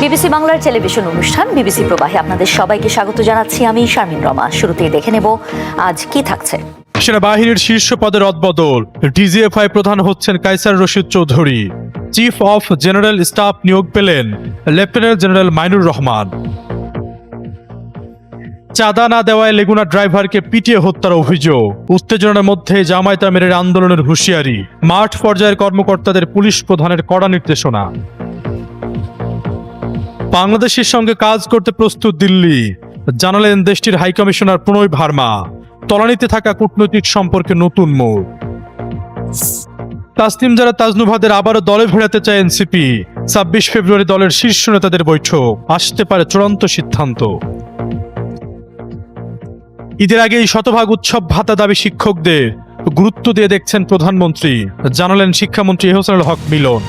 BBC বাংলার television অনুষ্ঠান BBC প্রবাহে আপনাদের সবাইকে স্বাগত জানাচ্ছি। আমি শারমিন রমা। শুরুতেই দেখে নেব আজ কি থাকছে। সেনাবাহিনীর শীর্ষ পদে রদবদল। ডিজিএফআই প্রধান হচ্ছেন Kaiser Rashid Chowdhury. Chief of general staff নিয়োগ পেলেন লেফটেন্যান্ট জেনারেল মাইনুর রহমান। চাঁদা না দেওয়ায় লেগুনা ড্রাইভারকে পিটিয়ে হত্যার অভিযোগ। উত্তেজনার মধ্যে জামায়াত আমিরের আন্দোলনের হুঁশিয়ারি। মাঠ পর্যায়ের কর্মকর্তাদের পুলিশ প্রধানের কড়া নির্দেশনা। বাংলাদেশের সঙ্গে কাজ করতে প্রস্তুত দিল্লি, জানালেন দেশটির হাইকমিশনার প্রণয় ভার্মা। তলানিতে থাকা কূটনৈতিক সম্পর্কে নতুন মোড়। তাসনিম জারা তাজনুভাদের আবারও দলে ফেরাতে চায় এনসিপি। ২৬ ফেব্রুয়ারি দলের শীর্ষ নেতাদের বৈঠক, আসতে পারে চূড়ান্ত সিদ্ধান্ত। ঈদের আগেই শতভাগ উৎসব ভাতা দাবি শিক্ষকদের, গুরুত্ব দিয়ে দেখছেন প্রধানমন্ত্রী, জানালেন শিক্ষামন্ত্রী এহসানুল হক মিলন।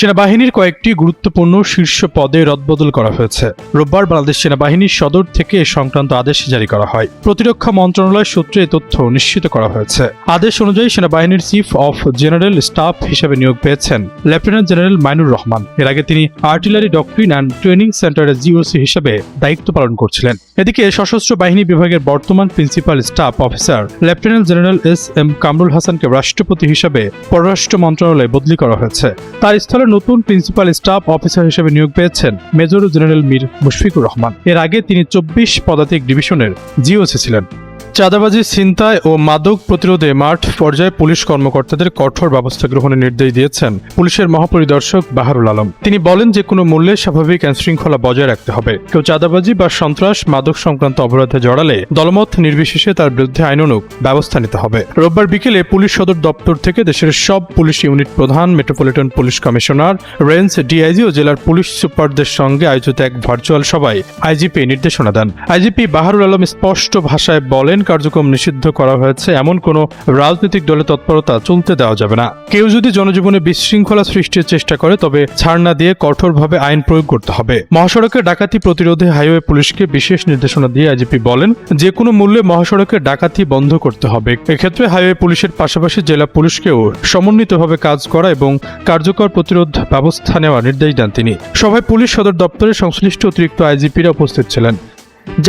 সেনাবাহিনীর কয়েকটি গুরুত্বপূর্ণ শীর্ষ পদে রদবদল করা হয়েছে। রোববার বাংলাদেশ সেনাবাহিনীর সদর থেকে এ সংক্রান্ত আদেশ জারি করা হয়। প্রতিরক্ষা মন্ত্রণালয় সূত্রে এই তথ্য নিশ্চিত করা হয়েছে। আদেশ অনুযায়ী সেনাবাহিনীর চিফ অফ জেনারেল স্টাফ হিসেবে নিয়োগ পেয়েছেন লেফটেন্যান্ট জেনারেল মাইনুর রহমান। এর আগে তিনি আর্টিলারি ডক্ট্রিন অ্যান্ড ট্রেনিং সেন্টারের জিওসি হিসেবে দায়িত্ব পালন করছিলেন। এদিকে সশস্ত্র বাহিনী বিভাগের বর্তমান principal staff officer lieutenant general SM. Kamrul হাসানকে রাষ্ট্রপতি হিসেবে পররাষ্ট্র মন্ত্রণালয়ে বদলি করা হয়েছে। তার স্থলে নতুন প্রিন্সিপাল স্টাফ অফিসার হিসেবে নিয়োগ পেয়েছেন মেজর জেনারেল মীর মুশফিকুর রহমান। এর আগে তিনি ২৪ পদাতিক ডিভিশনের জিওসি ছিলেন। চাঁদাবাজি, ছিনতাই ও মাদক প্রতিরোধে মাঠ পর্যায়ে পুলিশ কর্মকর্তাদের কঠোর ব্যবস্থা গ্রহণের নির্দেশ দিয়েছেন পুলিশের মহাপরিদর্শক বাহারুল আলম। তিনি বলেন, যে কোনো মূল্যে স্বাভাবিক আইনশৃঙ্খলা বজায় রাখতে হবে। কেউ চাঁদাবাজি বা সন্ত্রাস, মাদক সংক্রান্ত অপরাধে জড়ালে দলমত নির্বিশেষে তার বিরুদ্ধে আইনানুগ ব্যবস্থা নিতে হবে। রোববার বিকেলে পুলিশ সদর দপ্তর থেকে দেশের সব পুলিশ ইউনিট প্রধান, metropolitan police commissioner, range DIG ও জেলার পুলিশ সুপারদের সঙ্গে আয়োজিত এক ভার্চুয়াল সভায় আইজিপি নির্দেশনা দেন। আইজিপি বাহারুল আলম স্পষ্ট ভাষায় বলেন, কার্যক্রম নিষিদ্ধ করা হয়েছে। এমন কোন রাজনৈতিক দলের তৎপরতা চলতে দেওয়া যাবে না। কেউ যদি জনজীবনে বিশৃঙ্খলা সৃষ্টির চেষ্টা করে তবে ছাড় না দিয়ে কঠোরভাবে আইন প্রয়োগ করতে হবে। মহাসড়কে ডাকাতি প্রতিরোধে হাইওয়ে পুলিশকে বিশেষ নির্দেশনা দিয়ে আইজিপি বলেন, যে কোনো মূল্যে মহাসড়কে ডাকাতি বন্ধ করতে হবে। এক্ষেত্রে হাইওয়ে পুলিশের পাশাপাশি জেলা পুলিশকেও সমন্বিতভাবে কাজ করা এবং কার্যকর প্রতিরোধ ব্যবস্থা নেওয়ার নির্দেশ দেন তিনি। সভায় পুলিশ সদর দপ্তরের সংশ্লিষ্ট অতিরিক্ত আইজিপিরা উপস্থিত ছিলেন।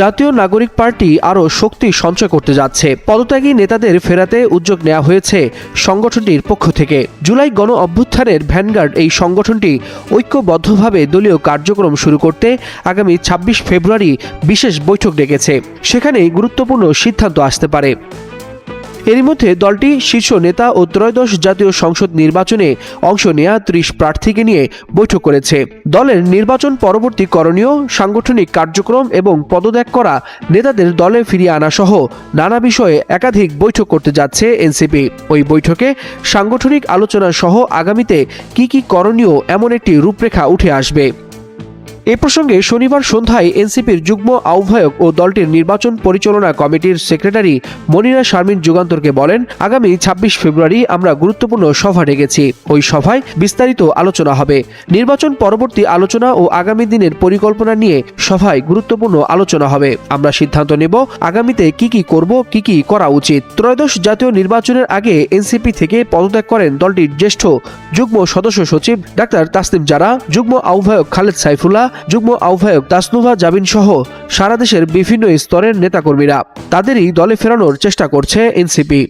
জাতীয় নাগরিক পার্টি আরও শক্তি সঞ্চয় করতে যাচ্ছে। পদত্যাগী নেতাদের ফেরাতে উদ্যোগ নেওয়া হয়েছে সংগঠনটির পক্ষ থেকে। জুলাই গণ অভ্যুত্থানের ভ্যানগার্ড এই সংগঠনটি ঐক্যবদ্ধভাবে দলীয় কার্যক্রম শুরু করতে আগামী ২৬ ফেব্রুয়ারি বিশেষ বৈঠক ডেকেছে। সেখানেই গুরুত্বপূর্ণ সিদ্ধান্ত আসতে পারে। এরই মধ্যে দলটি শীর্ষ নেতা ও ত্রয়োদশ জাতীয় সংসদ নির্বাচনে অংশ নেয়া ৩০ প্রার্থীকে নিয়ে বৈঠক করেছে। দলের নির্বাচন পরবর্তী করণীয়, সাংগঠনিক কার্যক্রম এবং পদত্যাগ করা নেতাদের দলে ফিরিয়ে আনা সহ নানা বিষয়ে একাধিক বৈঠক করতে যাচ্ছে এনসিপি। ওই বৈঠকে সাংগঠনিক আলোচনা সহ আগামীতে কি করণীয় এমন একটি রূপরেখা উঠে আসবে। এ প্রসঙ্গে শনিবার সন্ধ্যায় এনসিপির যুগ্ম আহ্বায়ক ও দলটির নির্বাচন পরিচালনা কমিটির সেক্রেটারি মনিরা শারমিন যুগান্তরকে বলেন, আগামী ২৬ ফেব্রুয়ারি আমরা গুরুত্বপূর্ণ সভা ডেকেছি। ওই সভায় বিস্তারিত আলোচনা হবে। নির্বাচন পরবর্তী আলোচনা ও আগামী দিনের পরিকল্পনা নিয়ে সভায় গুরুত্বপূর্ণ আলোচনা হবে। আমরা সিদ্ধান্ত নেব আগামীতে কি করব, কি করা উচিত। ত্রয়োদশ জাতীয় নির্বাচনের আগে এনসিপি থেকে পদত্যাগ করেন দলটির জ্যেষ্ঠ যুগ্ম সদস্য সচিব ডাক্তার তাসনিম জারা, যুগ্ম আহ্বায়ক খালেদ সাইফুল্লাহ, যুগ্ম আহ্বায়ক তাসনুভা জাবিন সহ সারা দেশের বিভিন্ন স্তরের নেতাকর্মীরা। তাদেরই দলে ফেরানোর চেষ্টা করছে এনসিপি।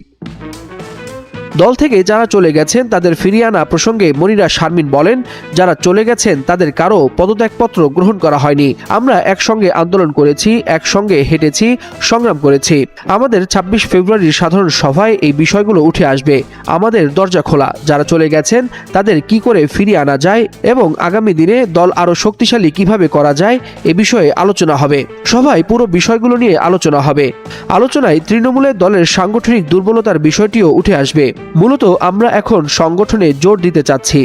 দল থেকে যারা চলে গেছেন তাদের ফিরিয়ে আনা প্রসঙ্গে মনিরা শারমিন বলেন, যারা চলে গেছেন তাদের কারো পদত্যাগপত্র গ্রহণ করা হয়নি। আমরা একসঙ্গে আন্দোলন করেছি, একসঙ্গে হেঁটেছি, সংগ্রাম করেছি। আমাদের ২৬ ফেব্রুয়ারির সাধারণ সভায় এই বিষয়গুলো উঠে আসবে। আমাদের দরজা খোলা। যারা চলে গেছেন তাদের কি করে ফিরিয়ে আনা যায় এবং আগামী দিনে দল আরও শক্তিশালী কিভাবে করা যায় এ বিষয়ে আলোচনা হবে। সভায় পুরো বিষয়গুলো নিয়ে আলোচনা হবে। আলোচনায় তৃণমূলের দলের সাংগঠনিক দুর্বলতার বিষয়টিও উঠে আসবে। মূলত আমরা এখন সংগঠনে জোর দিতে চাচ্ছি।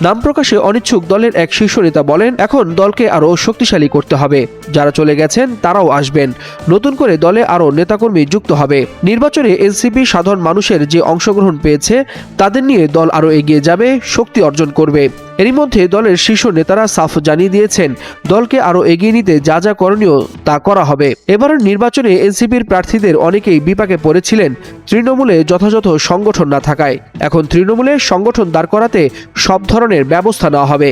নাম প্রকাশে অনিচ্ছুক দলের এক শীর্ষ নেতা বলেন, এখন দলকে আরও শক্তিশালী করতে হবে। যারা চলে গেছেন তারাও আসবেন। নতুন করে দলে আরও নেতাকর্মী যুক্ত হবে। নির্বাচনে এনসিপি সাধারণ মানুষের যে অংশগ্রহণ পেয়েছে তাদের নিয়ে দল আরও এগিয়ে যাবে, শক্তি অর্জন করবে। এরই মধ্যে দলের শীর্ষ নেতারা সাফ জানিয়ে দিয়েছেন দলকে আরও এগিয়ে নিতে যা যা করণীয় তা করা হবে। এবারের নির্বাচনে এনসিপির প্রার্থীদের অনেকেই বিপাকে পড়েছিলেন তৃণমূলে যথাযথ সংগঠন না থাকায়। এখন তৃণমূলে সংগঠন দাঁড় করাতে সব ধরনের ব্যবস্থা নেওয়া হবে।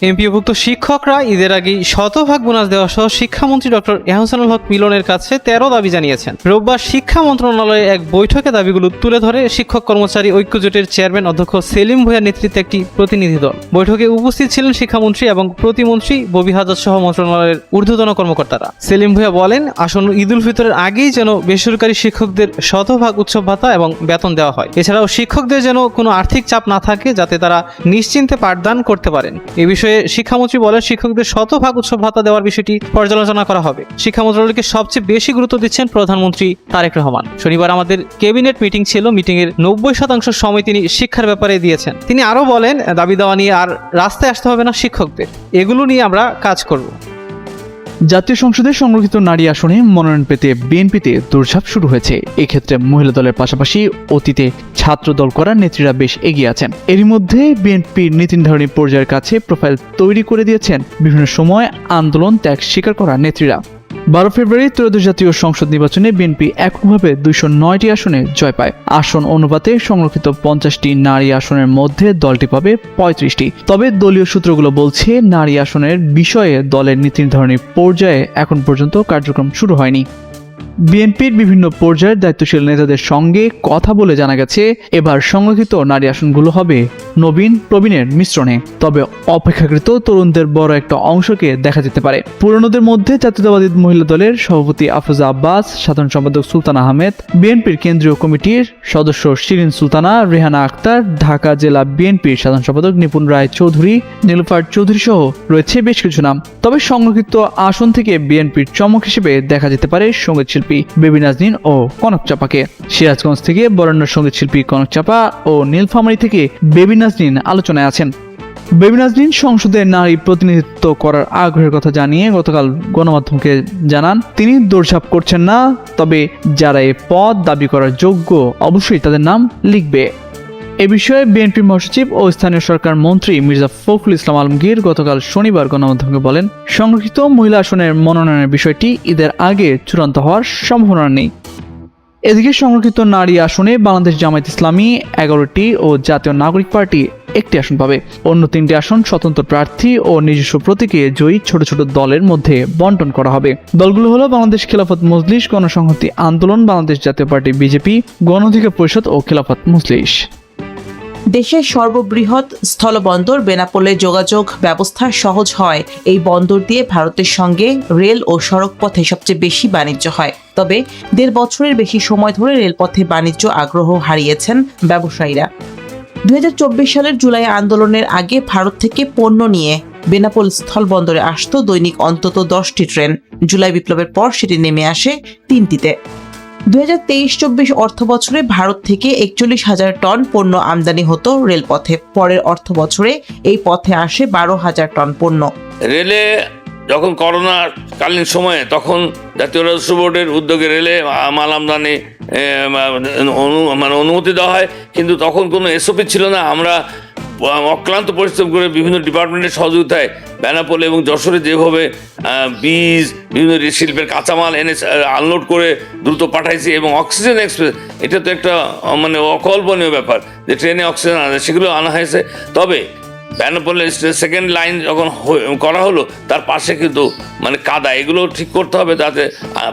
এমপিওভুক্ত শিক্ষকরা ঈদের আগেই শতভাগ বোনাস দেওয়া সহ শিক্ষামন্ত্রী ডক্টর এহসানুল হক মিলনের কাছে 13 দাবি জানিয়েছেন। রোববার শিক্ষা মন্ত্রণালয়ে এক বৈঠকে দাবিগুলো তুলে ধরে শিক্ষক কর্মচারী ঐক্যজোটের চেয়ারম্যান অধ্যক্ষ সেলিম ভূঁইয়ার নেতৃত্বে একটি প্রতিনিধি দল। বৈঠকে উপস্থিত ছিলেন শিক্ষামন্ত্রী এবং প্রতিমন্ত্রী ববি হাজত সহ মন্ত্রণালয়ের ঊর্ধ্বতন কর্মকর্তারা। সেলিম ভূঁইয়া বলেন, আসন্ন ঈদুল ফিতরের আগেই যেন বেসরকারি শিক্ষকদের শতভাগ উৎসব ভাতা এবং বেতন দেওয়া হয়। এছাড়াও শিক্ষকদের যেন কোনো আর্থিক চাপ না থাকে, যাতে তারা নিশ্চিন্তে পাঠদান করতে পারেন। এ বিষয়ে শিক্ষামন্ত্রী বলেন, শিক্ষকদের শতভাগ উৎসব ভাতা দেওয়ার বিষয়টি পর্যালোচনা করা হবে। শিক্ষা মন্ত্রণালয়কে সবচেয়ে বেশি গুরুত্ব দিচ্ছেন প্রধানমন্ত্রী তারেক রহমান। শনিবার আমাদের ক্যাবিনেট মিটিং ছিল, মিটিংয়ের 90% সময় তিনি শিক্ষার ব্যাপারে দিয়েছেন। তিনি আরও বলেন, দাবি দেওয়া নিয়ে আর রাস্তায় আসতে হবে না শিক্ষকদের, এগুলো নিয়ে আমরা কাজ করব। জাতীয় সংসদে সংরক্ষিত নারী আসনে মনোনয়ন পেতে বিএনপিতে দৌড়ঝাঁপ শুরু হয়েছে। এক্ষেত্রে মহিলা দলের পাশাপাশি অতীতে ছাত্র দল করা নেত্রীরা বেশ এগিয়ে আছেন। এরই মধ্যে বিএনপির নীতি নির্ধারণী পর্যায়ের কাছে প্রোফাইল তৈরি করে দিয়েছেন বিভিন্ন সময় আন্দোলন ত্যাগ স্বীকার করা নেত্রীরা। 12 ফেব্রুয়ারি ত্রয়োদশ জাতীয় সংসদ নির্বাচনে বিএনপি এককভাবে 209টি আসনে জয় পায়। আসন অনুপাতে সংরক্ষিত 50টি নারী আসনের মধ্যে দলটি পাবে 35টি। তবে দলীয় সূত্রগুলো বলছে, নারী আসনের বিষয়ে দলের নীতি নির্ধারণী পর্যায়ে এখন পর্যন্ত কার্যক্রম শুরু হয়নি। বিএনপির বিভিন্ন পর্যায়ের দায়িত্বশীল নেতাদের সঙ্গে কথা বলে জানা গেছে, এবার সংরক্ষিত নারী আসনগুলো হবে নবীন প্রবীণের মিশ্রণে। তবে অপেক্ষাকৃত তরুণদের বড় একটা অংশকে দেখা যেতে পারে। পুরনোদের মধ্যে জাতীয়তাবাদী মহিলা দলের সভাপতি আফরোজা আব্বাস, সাধারণ সম্পাদক সুলতানা আহমেদ, বিএনপির কেন্দ্রীয় কমিটির সদস্য শিরিন সুলতানা, রেহানা আক্তার, ঢাকা জেলা বিএনপির সাধারণ সম্পাদক নিপুণ রায় চৌধুরী, নীলুফার চৌধুরী সহ রয়েছে বেশ কিছু নাম। তবে সংরক্ষিত আসন থেকে বিএনপির চমক হিসেবে দেখা যেতে পারে সঙ্গীত শিল্পী বেবি নাজনীন ও কনক চাপাকে। সিরাজগঞ্জ থেকে বরেণ্য সঙ্গীত শিল্পী কনক চাপা ও নীলফামারী থেকে বেবি নাজনীন আলোচনায় আছেন। বেবি নাজনীন সংসদে নারী প্রতিনিধিত্ব করার আগ্রহের কথা জানিয়ে গতকাল গণমাধ্যমকে জানান, তিনি দৌড়ঝাঁপ করছেন না, তবে যারা এ পদ দাবি করার যোগ্য অবশ্যই তাদের নাম লিখবে। এ বিষয়ে বিএনপি মহাসচিব ও স্থানীয় সরকার মন্ত্রী মির্জা ফখরুল ইসলাম আলমগীর গতকাল শনিবার গণমাধ্যমকে বলেন, সংরক্ষিত মহিলা আসনের মনোনয়নের বিষয়টি ঈদের আগে চূড়ান্ত হওয়ার সম্ভাবনা নেই। এদিকে সংরক্ষিত নারী আসনে বাংলাদেশ জামায়াত ইসলামী 11টি ও জাতীয় নাগরিক পার্টি 1টি আসন পাবে। অন্য 3টি আসন স্বতন্ত্র প্রার্থী ও নিজস্ব প্রতীকে জয়ী ছোট ছোট দলের মধ্যে বন্টন করা হবে। দলগুলো হলো বাংলাদেশ খেলাফত মজলিস, গণসংহতি আন্দোলন, বাংলাদেশ জাতীয় পার্টি বিজেপি, গণ অধিকার পরিষদ ও খেলাফত মজলিস। দেশের সর্ববৃহৎ স্থলবন্দর বেনাপোলে যোগাযোগ ব্যবস্থা সহজ হয়। এই বন্দর দিয়ে ভারতের সঙ্গে রেল ও সড়ক পথে সবচেয়ে বেশি বাণিজ্য হয়। তবে 1.5 বছরের বেশি সময় ধরে রেলপথে বাণিজ্য আগ্রহ হারিয়েছেন ব্যবসায়ীরা। 2024 সালের জুলাই আন্দোলনের আগে ভারত থেকে পণ্য নিয়ে বেনাপোল স্থলবন্দরে আসতো দৈনিক অন্তত 10টি ট্রেন। জুলাই বিপ্লবের পর সেটি নেমে আসে 3টিতে। 2023-24 অর্থ বছরে ভারত থেকে 41,000 টন পণ্য আমদানি হতো রেলপথে। পরের অর্থ বছরে এই পথে আসে 12,000 টন পণ্য। রেলে যখন করোনা কালীন সময়ে তখন জাতীয় রাজস্ব বোর্ডের উদ্যোগে রেলে মাল আমদানি অনুমতি দেওয়া হয়, কিন্তু তখন কোনো এসওপি ছিল না। আমরা অক্লান্ত পরিশ্রম করে বিভিন্ন ডিপার্টমেন্টের সহযোগিতায় বেনাপোল এবং যশোরে যেভাবে বীজ, বিভিন্ন শিল্পের কাঁচামাল এনে আনলোড করে দ্রুত পাঠাইছি, এবং অক্সিজেন এক্সপ্রেস, এটা তো একটা অকল্পনীয় ব্যাপার যে ট্রেনে অক্সিজেন আনা, সেগুলো আনা হয়েছে। তবে বেনাপোলের সেকেন্ড লাইন যখন করা হলো, তার পাশে কিন্তু কাদা, এগুলো ঠিক করতে হবে যাতে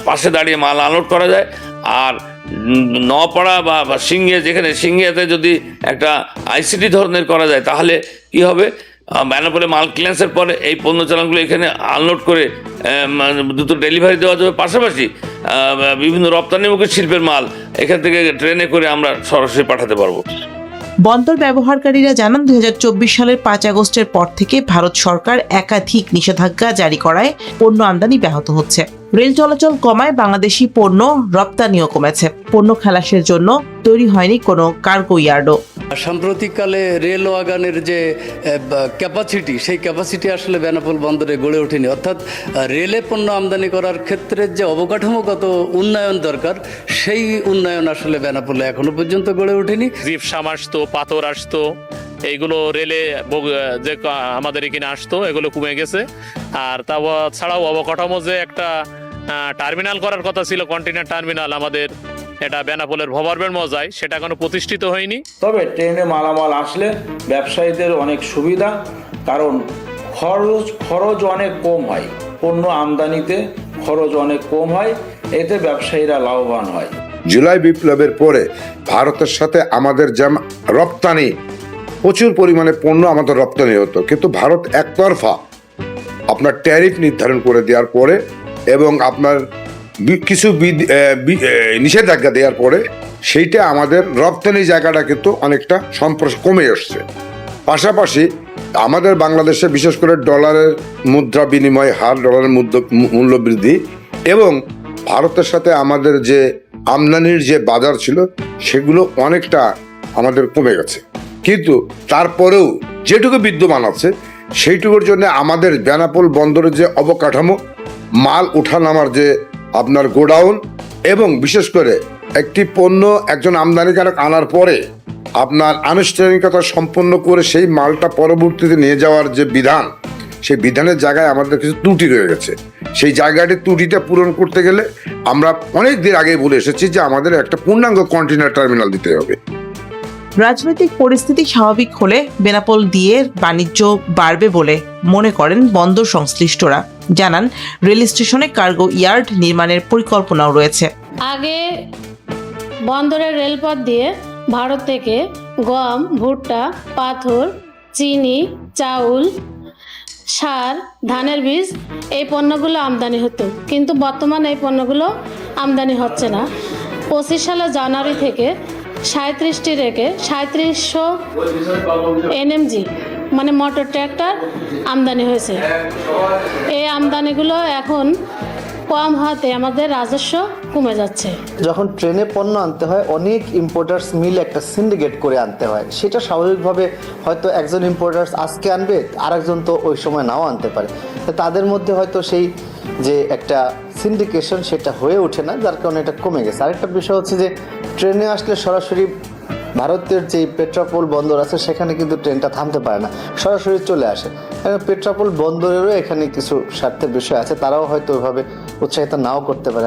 পাশে দাঁড়িয়ে মাল আনলোড করা যায়। আর নপাড়া বা সিংহে, যেখানে সিংহেতে যদি একটা আইসিটি ধরনের করা যায়, তাহলে কি হবে, বেনাপোলে মাল ক্লিয়ারেন্সের পরে এই পণ্য চালানগুলো এখানে আনলোড করে দ্রুত ডেলিভারি দেওয়া যাবে। পাশাপাশি বিভিন্ন রপ্তানিমুখী শিল্পের মাল এখান থেকে ট্রেনে করে আমরা সরাসরি পাঠাতে পারবো। বন্দর ব্যবহারকারীরা জানান, 2024 সালের 5 আগস্টের পর থেকে ভারত সরকার একাধিক নিষেধাজ্ঞা জারি করায় পণ্য আমদানি ব্যাহত হচ্ছে। রেল চলাচল কমায় বাংলাদেশি পণ্য রপ্তানিও কমেছে। পণ্য খালাসের জন্য তৈরি হয়নি কোনো কার্গো ইয়ার্ডও। সাম্প্রতিককালে রেল ওয়াগানের যে ক্যাপাসিটি, সেই ক্যাপাসিটি আসলে বেনাপোল বন্দরে গড়ে ওঠেনি। অর্থাৎ রেলে পণ্য আমদানি করার ক্ষেত্রে যে অবকাঠামোগত উন্নয়ন দরকার, সেই উন্নয়ন আসলে বেনাপোলে এখনো পর্যন্ত গড়ে ওঠেনি। জিপসাম আসতো, পাথর আসতো, এইগুলো রেলে যে আমাদের এখানে আসতো এগুলো কমে গেছে। আর তা ছাড়াও অবকাঠামো যে একটা টার্মিনাল করার কথা ছিল, কন্টেনার টার্মিনাল আমাদের এটা বেনাপোলের ভবারবের মজায়, সেটা এখনো প্রতিষ্ঠিত হয়নি। তবে ট্রেনে মালামাল আসলে ব্যবসায়ীদের অনেক সুবিধা, কারণ খরচ অনেক কম হয়, পণ্য আমদানিতে খরচ অনেক কম হয়, এতে ব্যবসায়ীরা লাভবান হয়। জুলাই বিপ্লবের পরে ভারতের সাথে আমাদের যেমন রপ্তানি, প্রচুর পরিমাণে পণ্য আমাদের রপ্তানি হতো, কিন্তু ভারত একতরফা আপনার ট্যারিফ নির্ধারণ করে দেওয়ার পরে এবং আপনার কিছু নিষেধাজ্ঞা দেওয়ার পরে সেইটা আমাদের রপ্তানি জায়গাটা কিন্তু অনেকটা কমে আসছে। পাশাপাশি আমাদের বাংলাদেশে বিশেষ করে ডলারের মুদ্রা বিনিময় হার, ডলারের মূল্য বৃদ্ধি এবং ভারতের সাথে আমাদের যে আমদানির যে বাজার ছিল সেগুলো অনেকটা আমাদের কমে গেছে। কিন্তু তারপরেও যেটুকু বিদ্যমান আছে সেইটুকুর জন্য আমাদের বেনাপোল বন্দরের যে অবকাঠামো, মাল ওঠানামার যে আপনার গোডাউন এবং বিশেষ করে একটি পণ্য একজন আমদানিকারক আনার পরে আপনার আনুষ্ঠানিকতা সম্পন্ন করে সেই মালটা পরবর্তীতে নিয়ে যাওয়ার যে বিধান, সেই বিধানের জায়গায় আমাদের কিছু ত্রুটি রয়ে গেছে। সেই ত্রুটিটা পূরণ করতে গেলে আমরা অনেক দিন আগে বলে এসেছি যে আমাদের একটা পূর্ণাঙ্গ কন্টেইনার টার্মিনাল দিতে হবে। রাজনৈতিক পরিস্থিতি স্বাভাবিক হলে বেনাপোল দিয়ে বাণিজ্য বাড়বে বলে মনে করেন বন্দর সংশ্লিষ্টরা। জানান, রেল স্টেশনে কার্গো ইয়ার্ড নির্মাণের পরিকল্পনাও রয়েছে। আগে বন্দরের রেলপথ দিয়ে ভারত থেকে গম, ভুট্টা, পাথর, চিনি, চাউল, সার, ধানের বীজ এই পণ্যগুলো আমদানি হতো, কিন্তু বর্তমানে এই পণ্যগুলো আমদানি হচ্ছে না। 25 সালের জানুয়ারি থেকে 37টি রেখে 3700 NMG মানে মোটর ট্র্যাক্টর আমদানি হয়েছে। এই আমদানিগুলো এখন কম হতে আমাদের রাজস্ব কমে যাচ্ছে। যখন ট্রেনে পণ্য আনতে হয় অনেক ইম্পোর্টার্স মিলে একটা সিন্ডিকেট করে আনতে হয়, সেটা স্বাভাবিকভাবে হয়তো একজন ইম্পোর্টার্স আজকে আনবে, আরেকজন তো ওই সময় নাও আনতে পারে, তাদের মধ্যে হয়তো সেই যে একটা সিন্ডিকেশন সেটা হয়ে ওঠে না, যার কারণে এটা কমে গেছে। আরেকটা বিষয় হচ্ছে যে ট্রেনে আসলে সরাসরি ভারতের যে পেট্রাপোল বন্দর আছে সেখানে কিন্তু ট্রেনটা থামতে পারে না, সরাসরি চলে আসে। পেট্রাপোল বন্দরেরও এখানে কিছু স্বার্থের বিষয় আছে, তারাও হয়তো ওইভাবে উৎসাহিত নাও করতে পারে।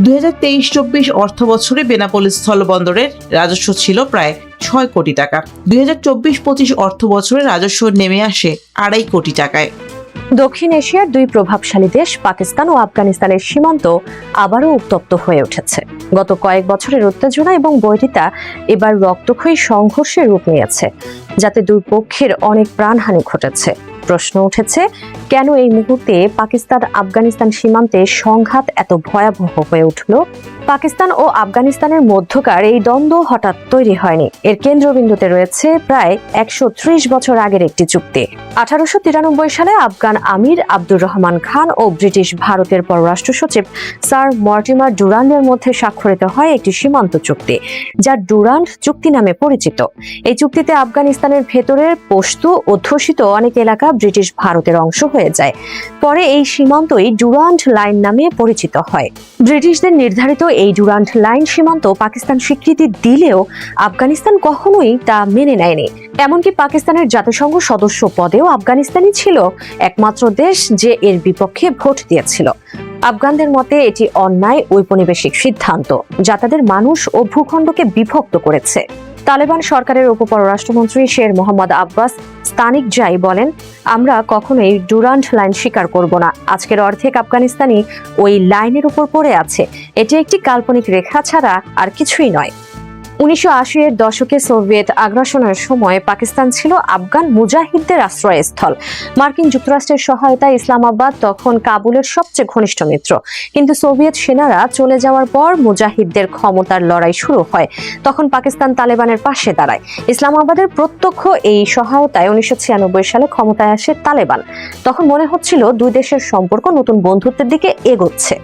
2023-24 অর্থ বছরে বেনাপোল স্থলবন্দরের রাজস্ব ছিল প্রায় 6 কোটি টাকা। 2024-25 অর্থ বছরে রাজস্ব নেমে আসে 2.5 কোটি টাকায়। দক্ষিণ এশিয়ার দুই প্রভাবশালী দেশ পাকিস্তান ও আফগানিস্তানের সীমান্ত আবারও উত্তপ্ত হয়ে উঠেছে। গত কয়েক বছরের উত্তেজনা এবং বৈরিতা এবার রক্তক্ষয়ী সংঘর্ষের রূপ নিয়েছে, যাতে দুই পক্ষের অনেক প্রাণহানি ঘটেছে। প্রশ্ন উঠেছে, কেন এই মুহূর্তে পাকিস্তান আফগানিস্তান সীমান্তে সংঘাত এত ভয়াবহ হয়ে উঠল? পাকিস্তান ও আফগানিস্তানের মধ্যকার এই দ্বন্দ্ব হঠাৎ তৈরি হয়নি। এর কেন্দ্রবিন্দুতে রয়েছে প্রায় 130 বছর আগের একটি চুক্তি। 1893 সালে আফগান আমির আব্দুর রহমান খান ও ব্রিটিশ ভারতের পররাষ্ট্র সচিব স্যার মর্টিমার ডুরান্ডের মধ্যে স্বাক্ষরিত হয় একটি সীমান্ত চুক্তি, যা ডুরান্ড চুক্তি নামে পরিচিত। এই চুক্তিতে আফগানিস্তানের ভেতরের পশতু অধ্যুষিত অনেক এলাকা ব্রিটিশ ভারতের অংশ হয়ে যায়। পরে এই সীমান্তই ডুরান্ড লাইন নামে পরিচিত হয়। ব্রিটিশদের নির্ধারিত এই ডুরান্ড লাইন সীমান্ত পাকিস্তান স্বীকৃতি দিলেও আফগানিস্তান কখনোই তা মেনে নেয়নি। এমনকি পাকিস্তানের জাতিসংঘ সদস্য পদেও আফগানিস্তানই ছিল একমাত্র দেশ যে এর বিপক্ষে ভোট দিয়েছিল। আফগানদের মতে এটি অন্যায় ঔপনিবেশিক সিদ্ধান্ত, যা তাদের মানুষ ও ভূখণ্ডকে বিভক্ত করেছে। তালেবান সরকারের উপপররাষ্ট্রমন্ত্রী শের মোহাম্মদ আব্বাস স্তানিকজাই বলেন, আমরা কখনোই ডুরান্ড লাইন স্বীকার করব না। আজকের অর্ধেক আফগানিস্তানি ওই লাইনের উপর পড়ে আছে। এটি একটি কাল্পনিক রেখা ছাড়া আর কিছুই নয়। 1980-এর দশকে সোভিয়েত আগ্রাসনের সময় পাকিস্তান ছিল আফগান মুজাহিদদের আশ্রয়স্থল। মার্কিন যুক্তরাষ্ট্রের সহায়তায় ইসলামাবাদ তখন কাবুলের সবচেয়ে ঘনিষ্ঠ মিত্র। কিন্তু সোভিয়েত সেনারা চলে যাওয়ার পর মুজাহিদদের ক্ষমতার লড়াই শুরু হয়। তখন পাকিস্তান তালেবানের পাশে দাঁড়ায়। ইসলামাবাদের প্রত্যক্ষ এই সহায়তায় 1996 সালে ক্ষমতায় আসে তালেবান। তখন মনে হচ্ছিল দুই দেশের সম্পর্ক নতুন বন্ধুত্বের দিকে এগোচ্ছে।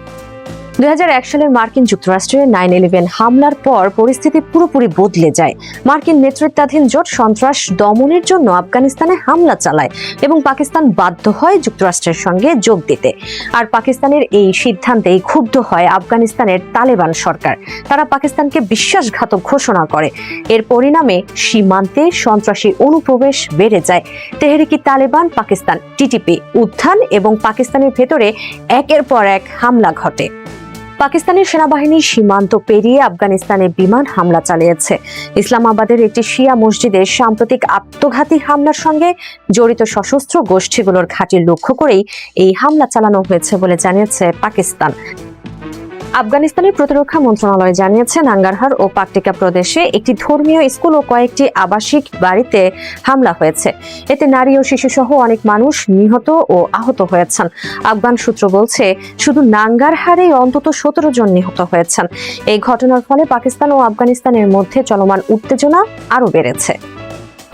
2001 সালের মার্কিন যুক্তরাষ্ট্রের 9/11 হামলার পর পরিস্থিতি পুরোপুরি বদলে যায়। মার্কিন নেতৃত্বাধীন জোট সন্ত্রাস দমনের জন্য আফগানিস্তানে হামলা চালায় এবং পাকিস্তান বাধ্য হয় যুক্তরাষ্ট্রের সঙ্গে যোগ দিতে। আর পাকিস্তানের এই সিদ্ধান্তেই ক্ষুব্ধ হয় আফগানিস্তানের তালেবান সরকার। তারা পাকিস্তানকে বিশ্বাসঘাতক ঘোষণা করে। এর পরিণামে সীমান্তে সন্ত্রাসী অনুপ্রবেশ বেড়ে যায়। তেহরিকি তালেবান পাকিস্তান TTP উত্থান এবং পাকিস্তানের ভেতরে একের পর এক হামলা ঘটে। পাকিস্তানের সেনাবাহিনী সীমান্ত পেরিয়ে আফগানিস্তানে বিমান হামলা চালিয়েছে। ইসলামাবাদের একটি শিয়া মসজিদে সাম্প্রতিক আত্মঘাতী হামলার সঙ্গে জড়িত সশস্ত্র গোষ্ঠীগুলোর ঘাঁটি লক্ষ্য করেই এই হামলা চালানো হয়েছে বলে জানিয়েছে পাকিস্তান। আফগানিস্তানের প্রতিরক্ষা মন্ত্রণালয় জানিয়েছে নাঙ্গারহার ও পাকটিকা প্রদেশে একটি ধর্মীয় স্কুল ও কয়েকটি আবাসিক বাড়িতে হামলা হয়েছে। এতে নারী ও শিশু সহ অনেক মানুষ নিহত ও আহত হয়েছেন। আফগান সূত্র বলছে শুধু নাঙ্গারহারেই অন্তত 17 জন নিহত হয়েছেন। এই ঘটনার ফলে পাকিস্তান ও আফগানিস্তানের মধ্যে চলমান উত্তেজনা আরও বেড়েছে।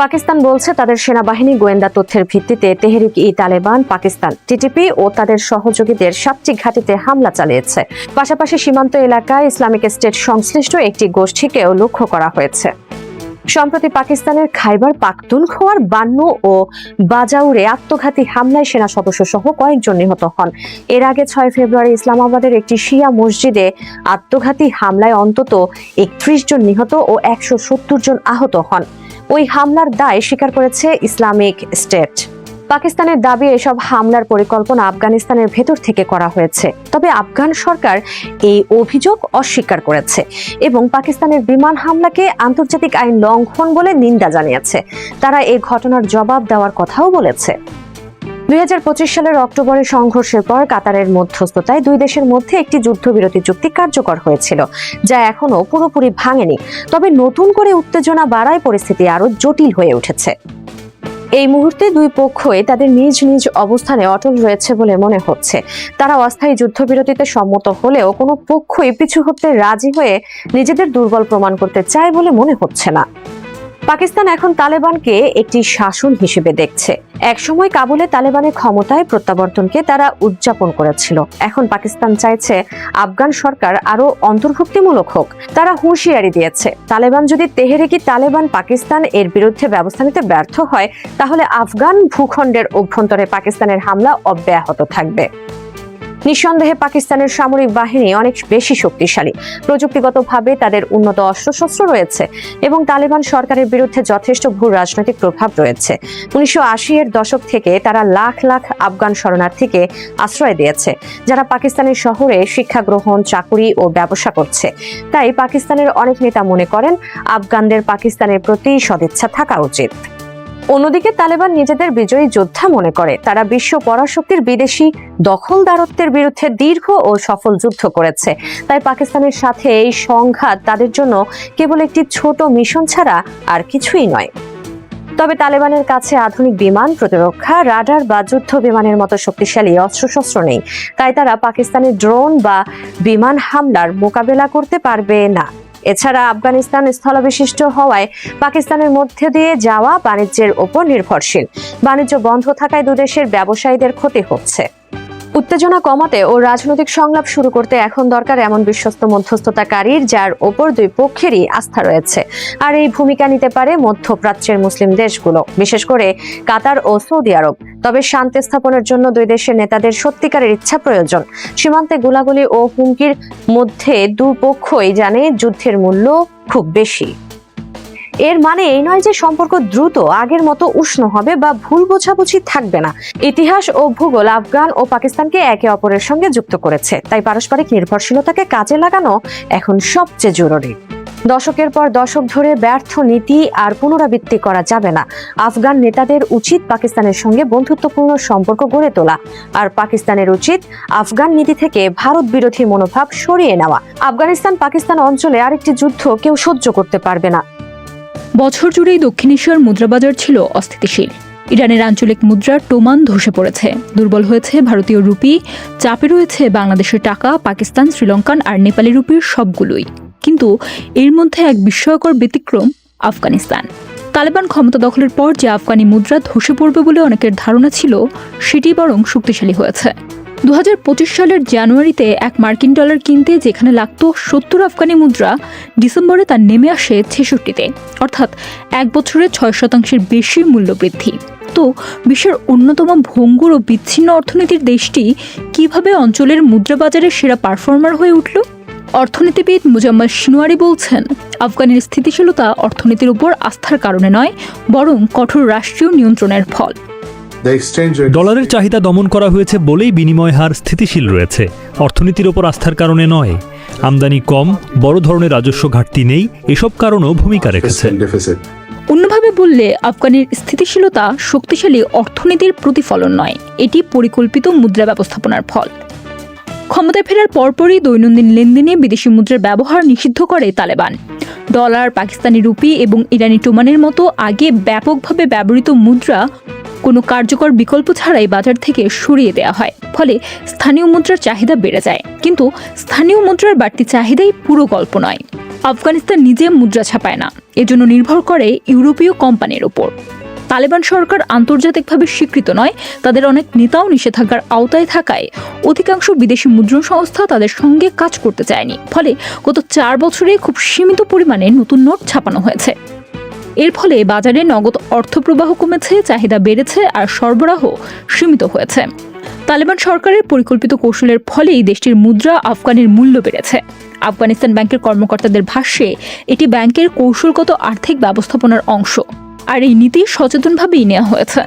পাকিস্তান বলছে তাদের সেনাবাহিনী গোয়েন্দা তথ্যের ভিত্তিতে তেহরিক-ই-তালেবান পাকিস্তান TTP ও তাদের সহযোগীদের 7টি ঘাঁটিতে হামলা চালিয়েছে। পাশাপাশি সীমান্ত এলাকায় ইসলামিক স্টেট সংশ্লিষ্ট একটি গোষ্ঠীকেও লক্ষ্য করা হয়েছে। সম্প্রতি পাকিস্তানের খাইবার পাখতুনখোয়ার বান্নু ও বাজাউরে আত্মঘাতী হামলায় সেনা সদস্য সহ কয়েকজন নিহত হন। এর আগে 6 ফেব্রুয়ারি ইসলামাবাদের একটি শিয়া মসজিদে আত্মঘাতী হামলায় অন্তত 31 জন নিহত ও 170 জন আহত হন। ওই হামলার দায় স্বীকার করেছে ইসলামিক স্টেট। পাকিস্তানের দাবি এসব হামলার পরিকল্পনা আফগানিস্তানের ভেতর থেকে করা হয়েছে। তবে আফগান সরকার এই অভিযোগ অস্বীকার করেছে এবং পাকিস্তানের বিমান হামলাকে আন্তর্জাতিক আইন লঙ্ঘন বলে নিন্দা জানিয়েছে। তারা এই ঘটনার জবাব দেওয়ার কথাও বলেছে। 2025 সালের অক্টোবরে সংঘর্ষের পর কাতারের মধ্যস্থতায় দুই দেশের মধ্যে একটি যুদ্ধবিরতি চুক্তি কার্যকর হয়েছিল, যা এখনো পুরোপুরি ভাঙেনি। তবে নতুন করে উত্তেজনা বাড়ায় পরিস্থিতি আরো জটিল হয়ে উঠেছে। এই মুহূর্তে দুই পক্ষই তাদের নিজ নিজ অবস্থানে অটল রয়েছে বলে মনে হচ্ছে। তারা অস্থায়ী যুদ্ধবিরতিতে সম্মত হলেও কোনো পক্ষই পিছু হতে রাজি হয়ে নিজেদের দুর্বল প্রমাণ করতে চায় বলে মনে হচ্ছে না। পাকিস্তান এখন তালেবানকে একটি শাসন হিসেবে দেখছে। একসময় কাবুলে তালেবানের ক্ষমতায় প্রত্যাবর্তনকে তারা উদযাপন করেছিল। এখন পাকিস্তান চাইছে আফগান সরকার আরো অন্তর্ভুক্তিমূলক হোক। তারা হুঁশিয়ারি দিয়েছে, তালেবান যদি তেহরিকি তালেবান পাকিস্তান এর বিরুদ্ধে ব্যবস্থা নিতে ব্যর্থ হয়, তাহলে আফগান ভূখণ্ডের অভ্যন্তরে পাকিস্তানের হামলা অব্যাহত থাকবে। নিঃসন্দেহে পাকিস্তানের সামরিক বাহিনী অনেক বেশি শক্তিশালী। প্রযুক্তিগতভাবে তাদের উন্নত অস্ত্রশস্ত্র রয়েছে এবং তালেবান সরকারের বিরুদ্ধে যথেষ্ট ভূ রাজনৈতিক প্রভাব রয়েছে। 1980 এর দশক থেকে তারা লাখ লাখ আফগান শরণার্থীকে আশ্রয় দিয়েছে, যারা পাকিস্তানের শহরে শিক্ষা গ্রহণ, চাকুরি ও ব্যবসা করছে। তাই পাকিস্তানের অনেক নেতা মনে করেন আফগানদের পাকিস্তানের প্রতি সদিচ্ছা থাকা উচিত। অন্যদিকে তালেবান নিজেদের বিজয়ী যোদ্ধা মনে করে। তারা বিশ্ব পরাশক্তির বিদেশি দখলদারত্বের বিরুদ্ধে দীর্ঘ ও সফল যুদ্ধ করেছে। তাই পাকিস্তানের সাথে এই সংঘাত তাদের জন্য কেবল একটি ছোট মিশন ছাড়া আর কিছুই নয়। তবে তালেবানের কাছে আধুনিক বিমান প্রতিরক্ষা, রাডার বা যুদ্ধ বিমানের মতো শক্তিশালী অস্ত্রশস্ত্র নেই। তাই তারা পাকিস্তানের ড্রোন বা বিমান হামলার মোকাবেলা করতে পারবে না। এছাড়া আফগানিস্তান স্থলবিশিষ্ট হওয়ায় পাকিস্তানের মধ্যে দিয়ে যাওয়া বাণিজ্যের ওপর নির্ভরশীল। বাণিজ্য বন্ধ থাকায় দুদেশের ব্যবসায়ীদের ক্ষতি হচ্ছে। উত্তেজনা কমাতে ও রাজনৈতিক সংলাপ শুরু করতে এখন দরকার এমন বিশ্বস্ত মধ্যস্থতাকারীর যার ওপর দুই পক্ষেরই আস্থা রয়েছে। আর এই ভূমিকা নিতে পারে মধ্যপ্রাচ্যের মুসলিম দেশগুলো, বিশেষ করে কাতার ও সৌদি আরব। তবে শান্তি স্থাপনের জন্য দুই দেশের নেতাদের সত্যিকারের ইচ্ছা প্রয়োজন। সীমান্তে গোলাগুলি ও হুমকির মধ্যে দুই পক্ষই জানে যুদ্ধের মূল্য খুব বেশি। এর মানে এই নয় যে সম্পর্ক দ্রুত আগের মতো উষ্ণ হবে বা ভুল বোঝাবুঝি থাকবে না। ইতিহাস ও ভূগোল আফগান ও পাকিস্তানকে একে অপরের সঙ্গে যুক্ত করেছে। তাই পারস্পরিক নির্ভরশীলতাকে কাজে লাগানো এখন সবচেয়ে জরুরি। দশকের পর দশক ধরে ব্যর্থ নীতি আর পুনরাবৃত্তি করা যাবে না। আফগান নেতাদের উচিত পাকিস্তানের সঙ্গে বন্ধুত্বপূর্ণ সম্পর্ক গড়ে তোলা, আর পাকিস্তানের উচিত আফগান নীতি থেকে ভারত বিরোধী মনোভাব সরিয়ে নেওয়া। আফগানিস্তান পাকিস্তান অঞ্চলে আরেকটি যুদ্ধ কেউ সহ্য করতে পারবে না। বছর জুড়েই দক্ষিণ এশিয়ার মুদ্রাবাজার ছিল অস্থিতিশীল। ইরানের আঞ্চলিক মুদ্রার টোমান ধসে পড়েছে, দুর্বল হয়েছে ভারতীয় রুপি, চাপে রয়েছে বাংলাদেশের টাকা, পাকিস্তান, শ্রীলঙ্কান আর নেপালি রুপির সবগুলোই। কিন্তু এর মধ্যে এক বিস্ময়কর ব্যতিক্রম আফগানিস্তান। তালেবান ক্ষমতা দখলের পর যে আফগানি মুদ্রা ধসে পড়বে বলে অনেকের ধারণা ছিল, সেটি বরং শক্তিশালী হয়েছে। 2025 সালের জানুয়ারিতে 1 মার্কিন ডলার কিনতে যেখানে লাগতো 70 আফগানি মুদ্রা, ডিসেম্বরে তা নেমে আসে 66-তে, অর্থাৎ 1 বছরে 6% বেশি মূল্য বৃদ্ধি। তো বিশ্বের অন্যতম ভঙ্গুর ও বিচ্ছিন্ন অর্থনীতির দেশটি কিভাবে অঞ্চলের মুদ্রা বাজারের সেরা পারফর্মার হয়ে উঠল? অর্থনীতিবিদ মুজাম্মেল শিনওয়ারি বলছেন, আফগানের স্থিতিশীলতা অর্থনীতির উপর আস্থার কারণে নয়, বরং কঠোর রাষ্ট্রীয় নিয়ন্ত্রণের ফল। ডলারের চাহিদা দমন করা হয়েছে বলেই বিনিময় হার স্থিতিশীল রয়েছে, অর্থনীতির ওপর আস্থার কারণে নয়। আমদানি কম, বড় ধরনের রাজস্ব ঘাটতি নেই, এসব কারণও ভূমিকা রেখেছে। অন্যভাবে বললে আফগানের স্থিতিশীলতা শক্তিশালী অর্থনীতির প্রতিফলন নয়, এটি পরিকল্পিত মুদ্রা ব্যবস্থাপনার ফল। ক্ষমতায় ফেরার পরপরই দৈনন্দিন লেনদেনে বিদেশি মুদ্রার ব্যবহার নিষিদ্ধ করে তালেবান। ডলার, পাকিস্তানি রুপি এবং ইরানি টোমানের মতো আগে ব্যাপকভাবে ব্যবহৃত মুদ্রা কোনো কার্যকর বিকল্প ছাড়াই বাজার থেকে সরিয়ে দেওয়া হয়, ফলে স্থানীয় মুদ্রার চাহিদা বেড়ে যায়। কিন্তু স্থানীয় মুদ্রার বাড়তি চাহিদাই পুরো গল্প নয়। আফগানিস্তান নিজে মুদ্রা ছাপায় না, এজন্য নির্ভর করে ইউরোপীয় কোম্পানির ওপর। তালেবান সরকার আন্তর্জাতিকভাবে স্বীকৃত নয়, তাদের অনেক নেতাও নিষেধাজ্ঞার আওতায় থাকায় অধিকাংশ বিদেশি মুদ্রণ সংস্থা তাদের সঙ্গে কাজ করতে চায়নি। ফলে গত 4 বছরে খুব সীমিত পরিমাণে নতুন নোট ছাপানো হয়েছে। এর ফলে বাজারে নগদ অর্থপ্রবাহ কমেছে, চাহিদা বেড়েছে আর সরবরাহ সীমিত হয়েছে। তালেবান সরকারের পরিকল্পিত কৌশলের ফলেই দেশটির মুদ্রা আফগানের মূল্য বেড়েছে। আফগানিস্তান ব্যাংকের কর্মকর্তাদের ভাষ্যে এটি ব্যাংকের কৌশলগত আর্থিক ব্যবস্থাপনার অংশ, আর এই নীতি সচেতনভাবেই নেওয়া হয়েছে।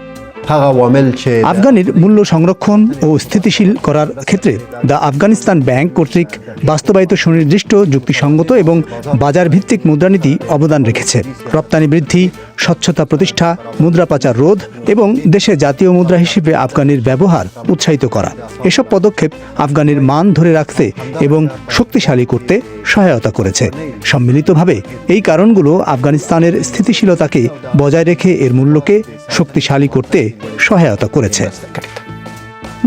আফগানের মূল্য সংরক্ষণ ও স্থিতিশীল করার ক্ষেত্রে দ্য আফগানিস্তান ব্যাংক কর্তৃক বাস্তবায়িত সুনির্দিষ্ট, যুক্তিসঙ্গত এবং বাজার ভিত্তিক মুদ্রানীতি অবদান রেখেছে। রপ্তানি বৃদ্ধি, স্বচ্ছতা প্রতিষ্ঠা, মুদ্রা পাচার রোধ এবং দেশে জাতীয় মুদ্রা হিসেবে আফগানির ব্যবহার উৎসাহিত করা, এসব পদক্ষেপ আফগানের মান ধরে রাখতে এবং শক্তিশালী করতে সহায়তা করেছে। সম্মিলিতভাবে এই কারণগুলো আফগানিস্তানের স্থিতিশীলতাকে বজায় রেখে এর মূল্যকে শক্তিশালী করতে সহায়তা করেছে।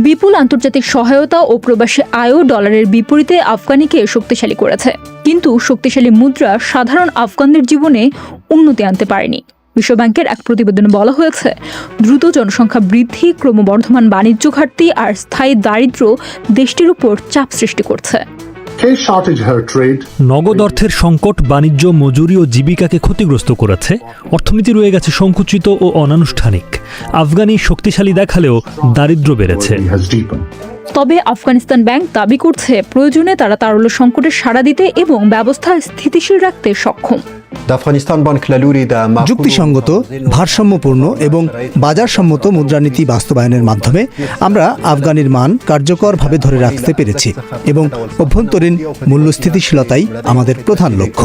বিপুল আন্তর্জাতিক সহায়তা ও প্রবাসী আয়ও ডলারের বিপরীতে আফগানিকে শক্তিশালী করেছে, কিন্তু শক্তিশালী মুদ্রা সাধারণ আফগানদের জীবনে উন্নতি আনতে পারেনি। বিশ্বব্যাংকের এক প্রতিবেদনে বলা হয়েছে, দ্রুত জনসংখ্যা বৃদ্ধি, ক্রমবর্ধমান বাণিজ্য ঘাটতি আর স্থায়ী দারিদ্র্য দেশটির উপর চাপ সৃষ্টি করছে। নগদ অর্থের সংকট বাণিজ্য, মজুরি ও জীবিকাকে ক্ষতিগ্রস্ত করেছে। অর্থনীতি রয়ে গেছে সংকুচিত ও অনানুষ্ঠানিক। আফগানি শক্তিশালী দেখালেও দারিদ্র্য বেড়েছে। তবে আফগানিস্তান ব্যাংক দাবি করছে প্রয়োজনে তারা তারল্য সংকটে সাড়া দিতে এবং ব্যবস্থা স্থিতিশীল রাখতে সক্ষম। যুক্তিসঙ্গত, ভারসাম্যপূর্ণ এবং বাজারসম্মত মুদ্রানীতি বাস্তবায়নের মাধ্যমে আমরা আফগানির মান কার্যকরভাবে ধরে রাখতে পেরেছি এবং অভ্যন্তরীণ মূল্য স্থিতিশীলতাই আমাদের প্রধান লক্ষ্য।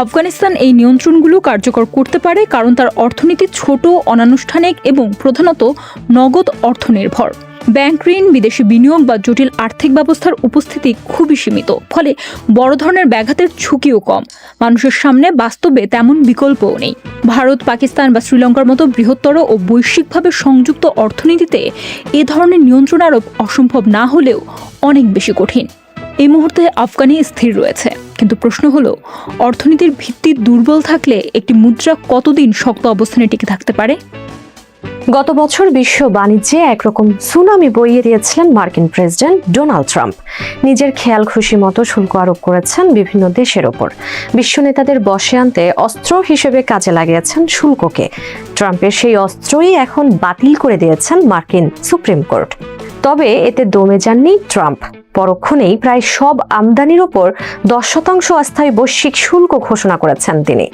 আফগানিস্তান এই নিয়ন্ত্রণগুলো কার্যকর করতে পারে কারণ তার অর্থনীতি ছোট, অনানুষ্ঠানিক এবং প্রধানত নগদ অর্থনির্ভর। ব্যাংক ঋণ, বিদেশি বিনিয়োগ বা জটিল আর্থিক ব্যবস্থার উপস্থিতি খুবই সীমিত, ফলে বড় ধরনের ব্যাঘাতের ঝুঁকিও কম। মানুষের সামনে বাস্তবে তেমন বিকল্পও নেই। ভারত, পাকিস্তান বা শ্রীলঙ্কার মতো বৃহত্তর ও বৈশ্বিকভাবে সংযুক্ত অর্থনীতিতে এ ধরনের নিয়ন্ত্রণ আরোপ অসম্ভব না হলেও অনেক বেশি কঠিন। এই মুহূর্তে আফগানি স্থির রয়েছে, কিন্তু প্রশ্ন হলো, অর্থনীতির ভিত্তি দুর্বল থাকলে একটি মুদ্রা কতদিন শক্ত অবস্থানে টিকে থাকতে পারে? গত বছর বিশ্ব বাণিজ্যে একরকম সুনামি বইয়ে দিয়েছিলেন মার্কিন প্রেসিডেন্ট ডোনাল্ড ট্রাম্প। নিজের খেয়াল খুশি মতো শুল্ক আরোপ করেছেন বিভিন্ন দেশের ওপর। বিশ্ব নেতাদের বশে আনতে অস্ত্র হিসেবে কাজে লাগিয়েছেন শুল্ককে। ট্রাম্পের সেই অস্ত্রই এখন বাতিল করে দিয়েছেন মার্কিন সুপ্রিম কোর্ট। তবে এতে দমে যাননি ট্রাম্প। পরক্ষণেই প্রায় সব আমদানির ওপর 10% অস্থায়ী বৈশ্বিক শুল্ক ঘোষণা করেছেন তিনি।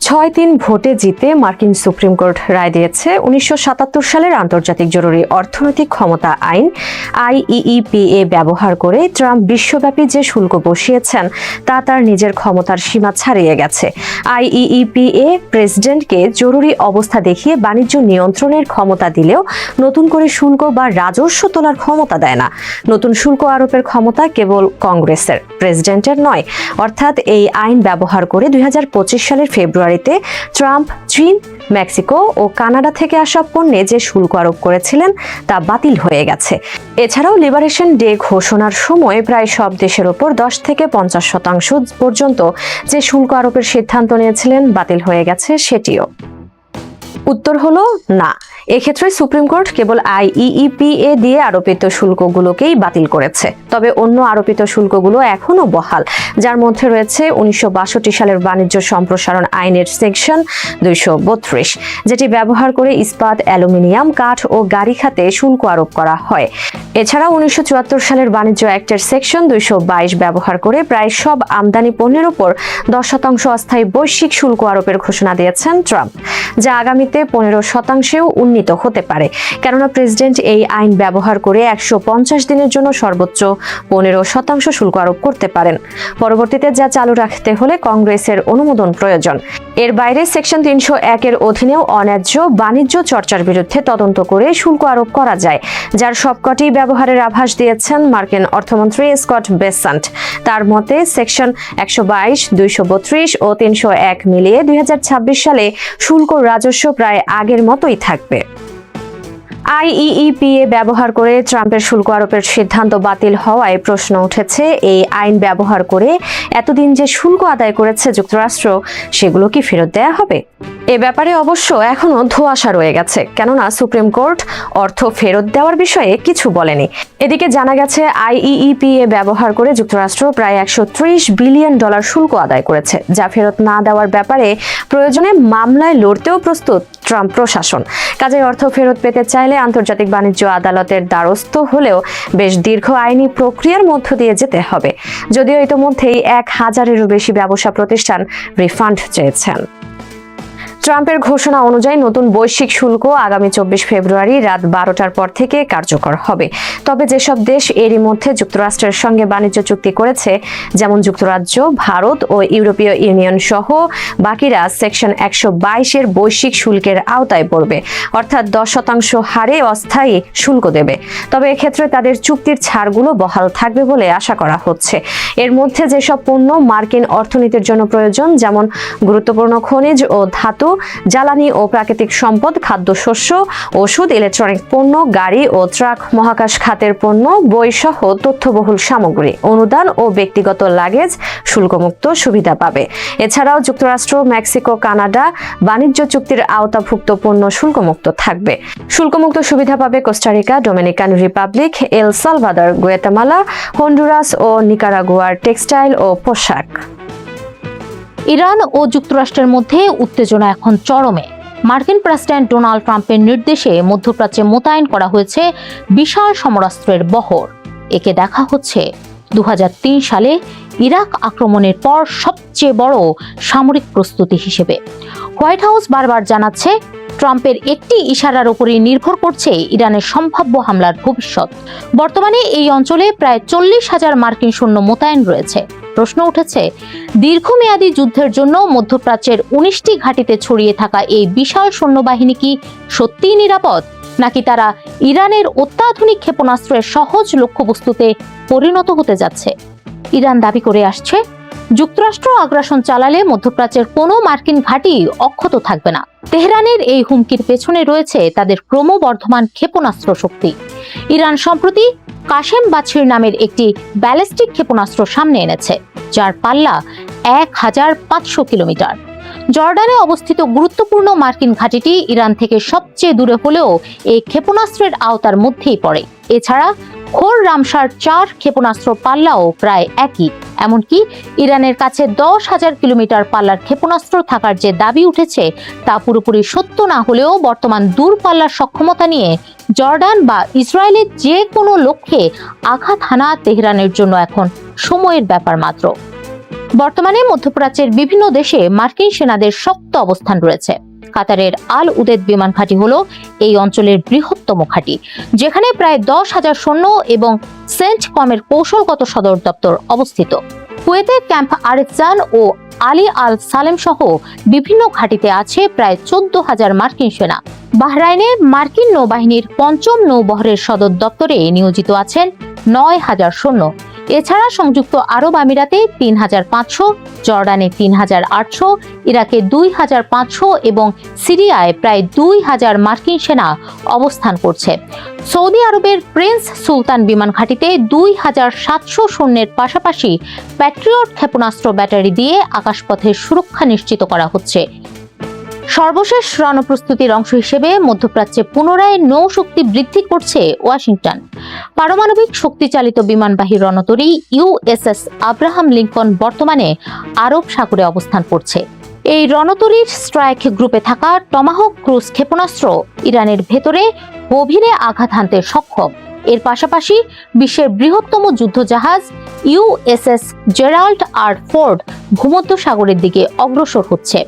6-3 ভোটে জিতে মার্কিন সুপ্রিম কোর্ট রায় দিয়েছে 1977 সালের আন্তর্জাতিক জরুরি অর্থনৈতিক ক্ষমতা আইন IEEPA ব্যবহার করে ট্রাম্প বিশ্বব্যাপী যে শুল্ক বসিয়েছেন তা তার নিজের ক্ষমতার সীমা ছাড়িয়ে গেছে। IEEPA প্রেসিডেন্টকে জরুরি অবস্থা দেখিয়ে বাণিজ্য নিয়ন্ত্রণের ক্ষমতা দিলেও নতুন করে শুল্ক বা রাজস্ব তোলার ক্ষমতা দেয় না। নতুন শুল্ক আরোপের ক্ষমতা কেবল কংগ্রেসের, প্রেসিডেন্টের নয়। অর্থাৎ এই আইন ব্যবহার করে 2025 সালের ফেব্রুয়ারিতে ট্রাম্প চীন, মেক্সিকো ও কানাডা থেকে আসা পণ্যে যে শুল্ক আরোপ করেছিলেন তা বাতিল হয়ে গেছে। এছাড়াও লিবারেশন ডে ঘোষণার সময় প্রায় সব দেশের ওপর 10 থেকে 50% পর্যন্ত যে শুল্ক আরোপের সিদ্ধান্ত নিয়েছিলেন বাতিল হয়ে গেছে সেটিও। উত্তর হলো না, এক্ষেত্রে সুপ্রিম কোর্ট কেবল IEEPA দিয়ে আরোপিত শুল্কগুলোকেই বাতিল করেছে। তবে অন্য আরোপিত শুল্কগুলো এখনো বহাল, যার মধ্যে রয়েছে 1962 সালের বাণিজ্য সম্প্রসারণ আইনের সেকশন 232, যেটি ব্যবহার করে ইস্পাত, অ্যালুমিনিয়াম, কাঠ ও গাড়ি খাতে শুল্ক আরোপ করা হয়। এছাড়াও 1974 সালের বাণিজ্য অ্যাক্টের সেকশন 222 ব্যবহার করে প্রায় সব আমদানি পণ্যের উপর 10% অস্থায়ী বৈশ্বিক শুল্ক আরোপের ঘোষণা দিয়েছেন ট্রাম্প, যা আগামীতে 15%-এও উন্নীত হতে পারে। কেননা প্রেসিডেন্ট এই আইন ব্যবহার করে 150 দিনের জন্য সর্বোচ্চ 15% শুল্ক আরোপ করতে পারেন। পরবর্তীতে যা চালু রাখতে হলে কংগ্রেসের অনুমোদন প্রয়োজন। এর বাইরে সেকশন 301 এর অধীনেও অন্যায্য বাণিজ্য চর্চার বিরুদ্ধে তদন্ত করে শুল্ক আরোপ করা যায়, যার সবকটি ব্যবহারের আভাস দিয়েছেন মার্কিন অর্থমন্ত্রী স্কট বেসান্ট। তার মতে সেকশন 122, 232 ও 301 মিলিয়ে 2026 সালে শুল্ক রাজস্ব প্রায় আগের মতোই থাকবে। IEEPA ব্যবহার করে ট্রাম্পের শুল্ক আরোপের সিদ্ধান্ত বাতিল হওয়ায় প্রশ্ন উঠেছে, এই আইন ব্যবহার করে এতদিন যে শুল্ক আদায় করেছে যুক্তরাষ্ট্র, সেগুলো কি ফেরত দেয়া হবে? এ ব্যাপারে অবশ্য এখনো ধোঁয়াশা রয়ে গেছে, কেননা সুপ্রিম কোর্ট অর্থ ফেরত দেওয়ার বিষয়ে কিছু বলেনি। এদিকে জানা গেছে IEEPA ব্যবহার করে যুক্তরাষ্ট্র প্রায় $130 বিলিয়ন শুল্ক আদায় করেছে, যা ফেরত না দেওয়ার ব্যাপারে প্রয়োজনে মামলায় লড়তেও প্রস্তুত ট্রাম্প প্রশাসন। কাজেই অর্থ ফেরত পেতে চাইলে আন্তর্জাতিক বাণিজ্য আদালতের দ্বারস্থ হলেও বেশ দীর্ঘ আইনি প্রক্রিয়ার মধ্য দিয়ে যেতে হবে, যদিও ইতোমধ্যেই 1000-এরও বেশি ব্যবসা প্রতিষ্ঠান রিফান্ড চেয়েছেন। ট্রাম্পের ঘোষণা অনুযায়ী নতুন বৈশ্বিক শুল্ক আগামী 24 ফেব্রুয়ারি রাত 12টার পর থেকে কার্যকর হবে। তবে যেসব দেশ এরই মধ্যে যুক্তরাষ্ট্রের সঙ্গে বাণিজ্য চুক্তি করেছে, যেমন যুক্তরাজ্য, ভারত ও ইউরোপীয় ইউনিয়ন সহ বাকিরা সেকশন 122 এর বৈশ্বিক শুল্কের আওতায় পড়বে, অর্থাৎ 10% হারে অস্থায়ী শুল্ক দেবে। তবে এক্ষেত্রে তাদের চুক্তির ছাড়গুলো বহাল থাকবে বলে আশা করা হচ্ছে। এর মধ্যে যেসব পণ্য মার্কিন অর্থনীতির জন্য প্রয়োজন, যেমন গুরুত্বপূর্ণ খনিজ ও ধাতু, জ্বালানি ও প্রাকৃতিক সম্পদ, খাদ্যশস্য, ওষুধ, ইলেকট্রনিক পণ্য, গাড়ি ও ট্রাক, মহাকাশ খাতের পণ্য, বই সহ তথ্যবহুল সামগ্রী, অনুদান ও ব্যক্তিগত লাগেজ শুল্কমুক্ত সুবিধা পাবে। এছাড়াও যুক্তরাষ্ট্র, মেক্সিকো, কানাডা বাণিজ্য চুক্তির আওতাভুক্ত পণ্য শুল্কমুক্ত থাকবে। শুল্কমুক্ত সুবিধা পাবে Costa Rica, Dominican Republic, El Salvador, Guatemala, Honduras ও নিকারাগুয়ার টেক্সটাইল ও পোশাক। ইরান ও যুক্তরাষ্ট্রের মধ্যে উত্তেজনা এখন চরমে। মার্কিন প্রেসিডেন্ট ডোনাল্ড ট্রাম্পের নির্দেশে মধ্যপ্রাচ্যে মোতায়েন করা হয়েছে বিশাল সমরাস্ত্রের বহর। একে দেখা হচ্ছে 2003 সালে ইরাক আক্রমণের পর সবচেয়ে বড় সামরিক প্রস্তুতি হিসেবে। হোয়াইট হাউস বারবার জানাচ্ছে, ট্রাম্পের একটি ইশারার উপরই নির্ভর করছে ইরানের সম্ভাব্য হামলার ভবিষ্যৎ। বর্তমানে এই অঞ্চলে প্রায় 40,000 মার্কিন সৈন্য মোতায়েন রয়েছে। প্রশ্ন উঠেছে, দীর্ঘমেয়াদী যুদ্ধের জন্য মধ্যপ্রাচ্যের 19টি ঘাঁটিতে ছড়িয়ে থাকা এই বিশাল সৈন্যবাহিনী কি সত্যিই নিরাপদ, নাকি তারা ইরানের অত্যাধুনিক ক্ষেপণাস্ত্রের সহজ লক্ষ্যবস্তুতে পরিণত হতে যাচ্ছে? ইরান দাবি করে আসছে, যুক্তরাষ্ট্র আগ্রাসন চালালে মধ্যপ্রাচ্যের কোনো মার্কিন ঘাঁটি অক্ষত থাকবে না। তেহরানের এই হুমকির পেছনে রয়েছে তাদের ক্রমবর্ধমান ক্ষেপণাস্ত্র শক্তি। ইরান সম্প্রতি কাশেম বাছির নামের একটি ব্যালিস্টিক ক্ষেপণাস্ত্র সামনে এনেছে, যার পাল্লা 1500 কিলোমিটার। জর্ডানে অবস্থিত গুরুত্বপূর্ণ মার্কিন ঘাঁটিটি ইরান থেকে সবচেয়ে দূরে হলেও এই ক্ষেপণাস্ত্রের আওতার মধ্যেই পড়ে। এছাড়া খোর রামসার 4 ক্ষেপণাস্ত্র পাল্লাও প্রায় একই। এমনকি ইরানের কাছে 10,000 কিলোমিটার পাল্লার ক্ষেপণাস্ত্র থাকার যে দাবি উঠেছে, তা পুরোপুরি সত্য না হলেও বর্তমান দূরপাল্লার সক্ষমতা নিয়ে জর্ডান বা ইসরায়েলের যে কোনো লক্ষ্যে আঘাত হানা তেহরানের জন্য এখন সময়ের ব্যাপার মাত্র। বর্তমানে মধ্যপ্রাচ্যের বিভিন্ন দেশে মার্কিন সেনাদের শক্ত অবস্থান রয়েছে। কাতারের আল উদেদ বিমান ঘাঁটি হলো এই অঞ্চলের বৃহত্তম ঘাঁটি, যেখানে প্রায় 10,000 সৈন্য এবং সেন্ট কমের কৌশলগত সদর দপ্তর অবস্থিত। কুয়েতের ক্যাম্প আরেফজান ও আলী আল সালেম সহ বিভিন্ন ঘাঁটিতে আছে প্রায় 14,000 মার্কিন সেনা। বাহরাইনের মার্কিন নৌবাহিনীর 5ম নৌবহরের সদর দপ্তরে নিয়োজিত আছেন 9,000 সৈন্য। এছাড়া সংযুক্ত আরব আমিরাতে 3,500, জর্ডানে 3,800, ইরাকে 2,500 এবং সিরিয়ায় প্রায় 2,000 মার্কিন সেনা অবস্থান করছে। সৌদি আরবের প্রিন্স সুলতান বিমান ঘাঁটিতে 2,700 সৈন্যের পাশাপাশি প্যাট্রিয়ট ক্ষেপণাস্ত্র ব্যাটারি দিয়ে আকাশপথের সুরক্ষা নিশ্চিত করা হচ্ছে। সর্বশেষ রণপ্রস্তুতির অংশ হিসেবে মধ্যপ্রাচ্যে পুনরায় নৌশক্তি বৃদ্ধি করছে ওয়াশিংটন। পারমাণবিক শক্তিচালিত বিমানবাহী রণতরী ইউএসএস আব্রাহাম লিঙ্কন বর্তমানে আরব সাগরে অবস্থান করছে। এই রণতরীর স্ট্রাইক গ্রুপে থাকা টমাহক ক্রুজ ক্ষেপণাস্ত্র ইরানের ভেতরে গভীরে আঘাত হানতে সক্ষম। এর পাশাপাশি বিশ্বের বৃহত্তম যুদ্ধজাহাজ ইউএসএস জেরাল্ড আর ফোর্ড ভূমধ্য সাগরের দিকে অগ্রসর হচ্ছে।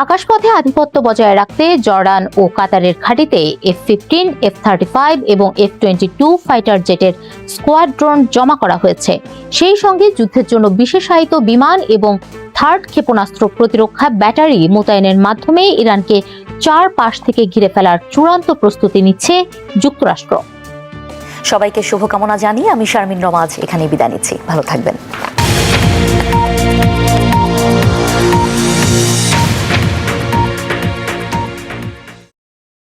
আকাশপথে আধিপত্য বজায় রাখতে জর্ডান ও কাতারের ঘাঁটিতে F-15, F-35 এবং F-22 ফাইটার জেটের স্কোয়াড্রন জমা করা হয়েছে। সেই সঙ্গে যুদ্ধের জন্য বিশেষায়িত বিমান এবং থার্ড ক্ষেপণাস্ত্র প্রতিরক্ষা ব্যাটারি মোতায়েনের মাধ্যমে ইরানকে চারপাশ থেকে ঘিরে ফেলার চূড়ান্ত প্রস্তুতি নিচ্ছে যুক্তরাষ্ট্র। সবাইকে শুভকামনা জানিয়ে আমি শারমিন রমাজ এখানে বিদায় নিচ্ছি। ভালো থাকবেন।